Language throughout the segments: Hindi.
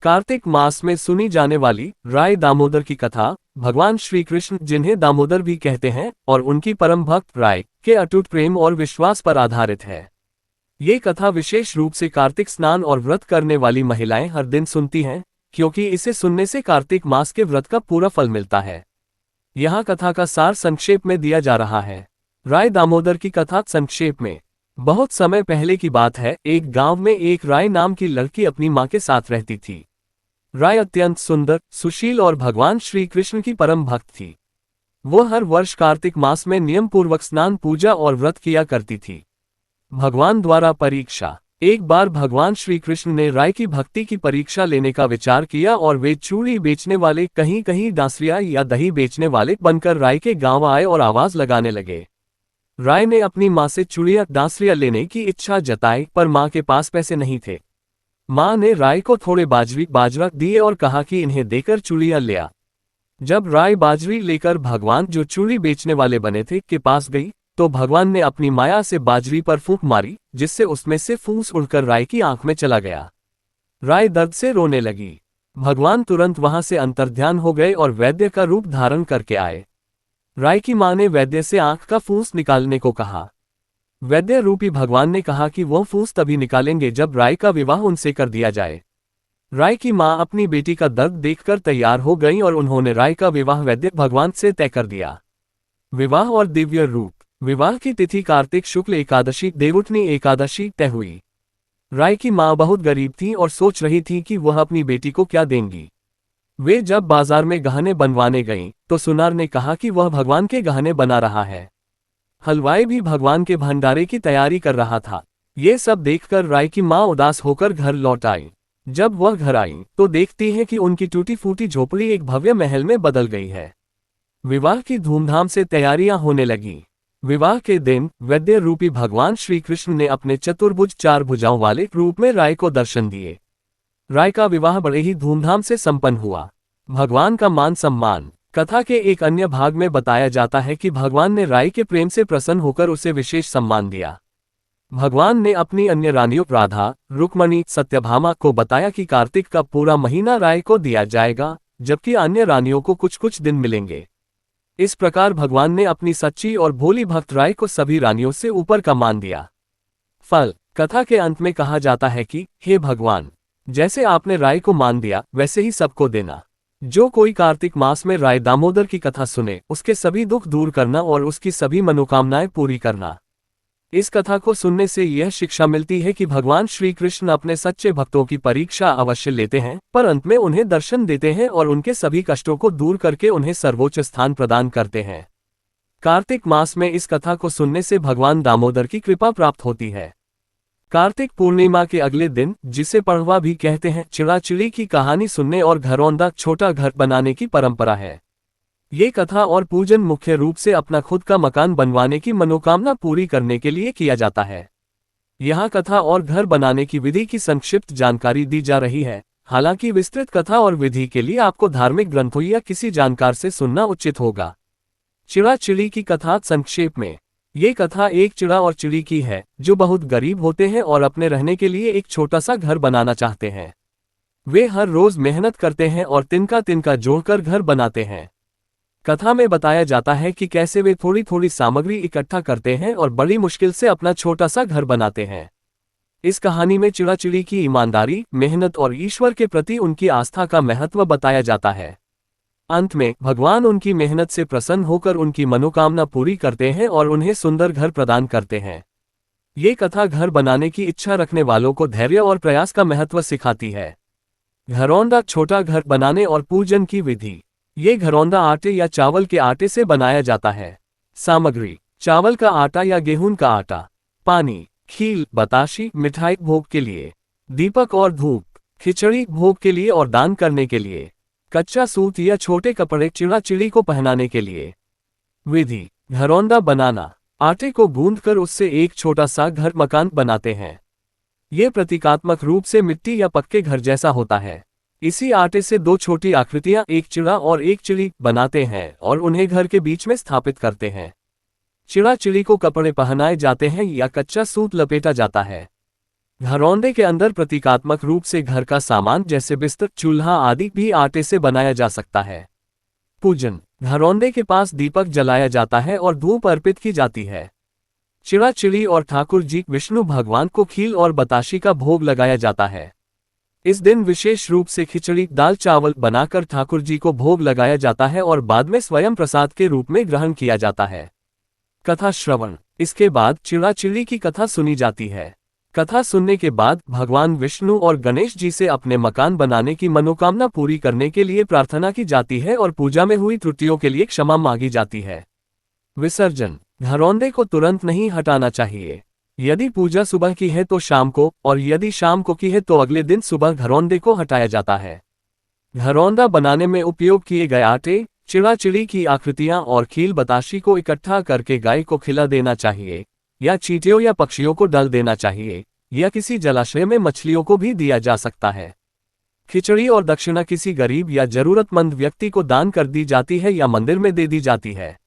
कार्तिक मास में सुनी जाने वाली राय दामोदर की कथा भगवान श्री कृष्ण, जिन्हें दामोदर भी कहते हैं, और उनकी परम भक्त राय के अटूट प्रेम और विश्वास पर आधारित है। ये कथा विशेष रूप से कार्तिक स्नान और व्रत करने वाली महिलाएं हर दिन सुनती हैं, क्योंकि इसे सुनने से कार्तिक मास के व्रत का पूरा फल मिलता है। यहाँ कथा का सार संक्षेप में दिया जा रहा है। राय दामोदर की कथा संक्षेप में। बहुत समय पहले की बात है, एक गांव में एक राय नाम की लड़की अपनी मां के साथ रहती थी। राय अत्यंत सुंदर, सुशील और भगवान श्री कृष्ण की परम भक्त थी। वो हर वर्ष कार्तिक मास में नियम पूर्वक स्नान, पूजा और व्रत किया करती थी। भगवान द्वारा परीक्षा। एक बार भगवान श्री कृष्ण ने राय की भक्ति की परीक्षा लेने का विचार किया और वे चूड़ी बेचने वाले, कहीं कहीं डांसरिया या दही बेचने वाले बनकर राय के गांव आए और आवाज लगाने लगे। राय ने अपनी मां से चूड़ियां, डांसरिया लेने की इच्छा जताई, पर मां के पास पैसे नहीं थे। मां ने राय को थोड़े बाजरा दिए और कहा कि इन्हें देकर चूड़ियां ले आ। जब राय बाजरी लेकर भगवान, जो चूड़ी बेचने वाले बने थे, के पास गई, तो भगवान ने अपनी माया से बाजरी पर फूंक मारी, जिससे उसमें से फूंस उड़कर राय की आंख में चला गया। राय दर्द से रोने लगी। भगवान तुरंत वहां से अंतर्ध्यान हो गए और वैद्य का रूप धारण करके आए। राय की मां ने वैद्य से आंख का फूंस निकालने को कहा। वैद्य रूपी भगवान ने कहा कि वो फूंस तभी निकालेंगे जब राय का विवाह उनसे कर दिया जाए। राय की मां अपनी बेटी का दर्द देखकर तैयार हो गईं और उन्होंने राय का विवाह वैद्य भगवान से तय कर दिया। विवाह और दिव्य रूप। विवाह की तिथि कार्तिक शुक्ल एकादशी, देवउठनी एकादशी तय हुई। राय की मां बहुत गरीब थी और सोच रही थी कि वह अपनी बेटी को क्या देंगी। वे जब बाजार में गहने बनवाने गईं, तो सुनार ने कहा कि वह भगवान के गहने बना रहा है। हलवाई भी भगवान के भंडारे की तैयारी कर रहा था। ये सब देखकर राय की मां उदास होकर घर लौट आई। जब वह घर आई तो देखती है कि उनकी टूटी फूटी झोपड़ी एक भव्य महल में बदल गई है। विवाह की धूमधाम से तैयारियां होने लगी। विवाह के दिन वैद्य रूपी भगवान श्री कृष्ण ने अपने चतुर्भुज, 4 भुजाओं वाले रूप में राय को दर्शन दिए। राय का विवाह बड़े ही धूमधाम से संपन्न हुआ। भगवान का मान सम्मान। कथा के एक अन्य भाग में बताया जाता है कि भगवान ने राय के प्रेम से प्रसन्न होकर उसे विशेष सम्मान दिया। भगवान ने अपनी अन्य रानियों राधा, रुक्मणी, सत्यभामा को बताया कि कार्तिक का पूरा महीना राय को दिया जाएगा, जबकि अन्य रानियों को कुछ कुछ दिन मिलेंगे। इस प्रकार भगवान ने अपनी सच्ची और भोली भक्त राय को सभी रानियों से ऊपर का मान दिया। फल। कथा के अंत में कहा जाता है कि हे भगवान, जैसे आपने राय को मान दिया, वैसे ही सबको देना। जो कोई कार्तिक मास में राय दामोदर की कथा सुने, उसके सभी दुख दूर करना और उसकी सभी मनोकामनाएं पूरी करना। इस कथा को सुनने से यह शिक्षा मिलती है कि भगवान श्री कृष्ण अपने सच्चे भक्तों की परीक्षा अवश्य लेते हैं, पर अंत में उन्हें दर्शन देते हैं और उनके सभी कष्टों को दूर करके उन्हें सर्वोच्च स्थान प्रदान करते हैं। कार्तिक मास में इस कथा को सुनने से भगवान दामोदर की कृपा प्राप्त होती है। कार्तिक पूर्णिमा के अगले दिन, जिसे पड़वा भी कहते हैं, चिड़ाचिड़ी की कहानी सुनने और घरौंदा, छोटा घर बनाने की परंपरा है। ये कथा और पूजन मुख्य रूप से अपना खुद का मकान बनवाने की मनोकामना पूरी करने के लिए किया जाता है। यहाँ कथा और घर बनाने की विधि की संक्षिप्त जानकारी दी जा रही है। हालांकि विस्तृत कथा और विधि के लिए आपको धार्मिक ग्रंथों या किसी जानकार से सुनना उचित होगा। चिड़ाचिड़ी की कथा संक्षेप में। ये कथा एक चिड़ा और चिड़ी की है, जो बहुत गरीब होते हैं और अपने रहने के लिए एक छोटा सा घर बनाना चाहते हैं। वे हर रोज मेहनत करते हैं और तिनका तिनका जोड़कर घर बनाते हैं। कथा में बताया जाता है कि कैसे वे थोड़ी थोड़ी सामग्री इकट्ठा करते हैं और बड़ी मुश्किल से अपना छोटा सा घर बनाते हैं। इस कहानी में चिड़ाचिड़ी की ईमानदारी, मेहनत और ईश्वर के प्रति उनकी आस्था का महत्व बताया जाता है। अंत में भगवान उनकी मेहनत से प्रसन्न होकर उनकी मनोकामना पूरी करते हैं और उन्हें सुंदर घर प्रदान करते हैं। ये कथा घर बनाने की इच्छा रखने वालों को धैर्य और प्रयास का महत्व सिखाती है। घरौंदा, छोटा घर बनाने और पूजन की विधि। ये घरौंदा आटे या चावल के आटे से बनाया जाता है। सामग्री: चावल का आटा या गेहूं का आटा, पानी, खील, बताशी, मिठाई भोग के लिए, दीपक और धूप, खिचड़ी भोग के लिए और दान करने के लिए, कच्चा सूत या छोटे कपड़े चिड़ाचिड़ी को पहनाने के लिए। विधि: घरौंदा बनाना। आटे को गूंथकर उससे एक छोटा सा घर मकान बनाते हैं। ये प्रतीकात्मक रूप से मिट्टी या पक्के घर जैसा होता है। इसी आटे से 2 छोटी आकृतियां, एक चिड़ा और एक चिड़ी, बनाते हैं और उन्हें घर के बीच में स्थापित करते हैं। चिड़ाचिड़ी को कपड़े पहनाए जाते हैं या कच्चा सूत लपेटा जाता है। घरौंदे के अंदर प्रतीकात्मक रूप से घर का सामान जैसे बिस्तर, चूल्हा आदि भी आटे से बनाया जा सकता है। पूजन। घरौंदे के पास दीपक जलाया जाता है और धूप अर्पित की जाती है। चिड़ा-चिड़ी और ठाकुर जी विष्णु भगवान को खील और बताशी का भोग लगाया जाता है। इस दिन विशेष रूप से खिचड़ी, दाल चावल बनाकर ठाकुर जी को भोग लगाया जाता है और बाद में स्वयं प्रसाद के रूप में ग्रहण किया जाता है। कथा श्रवण। इसके बाद चिड़ा-चिड़ी की कथा सुनी जाती है। कथा सुनने के बाद भगवान विष्णु और गणेश जी से अपने मकान बनाने की मनोकामना पूरी करने के लिए प्रार्थना की जाती है और पूजा में हुई त्रुटियों के लिए क्षमा मांगी जाती है। विसर्जन। घरौंदे को तुरंत नहीं हटाना चाहिए। यदि पूजा सुबह की है तो शाम को, और यदि शाम को की है तो अगले दिन सुबह घरौंदे को हटाया जाता है। घरौंदा बनाने में उपयोग किए गए आटे, चिड़ा-चिड़ी की आकृतियां और खील बताशी को इकट्ठा करके गाय को खिला देना चाहिए, या चींटियों या पक्षियों को डाल देना चाहिए, या किसी जलाशय में मछलियों को भी दिया जा सकता है। खिचड़ी और दक्षिणा किसी गरीब या जरूरतमंद व्यक्ति को दान कर दी जाती है या मंदिर में दे दी जाती है।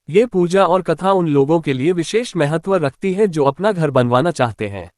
ये पूजा और कथा उन लोगों के लिए विशेष महत्व रखती है जो अपना घर बनवाना चाहते हैं।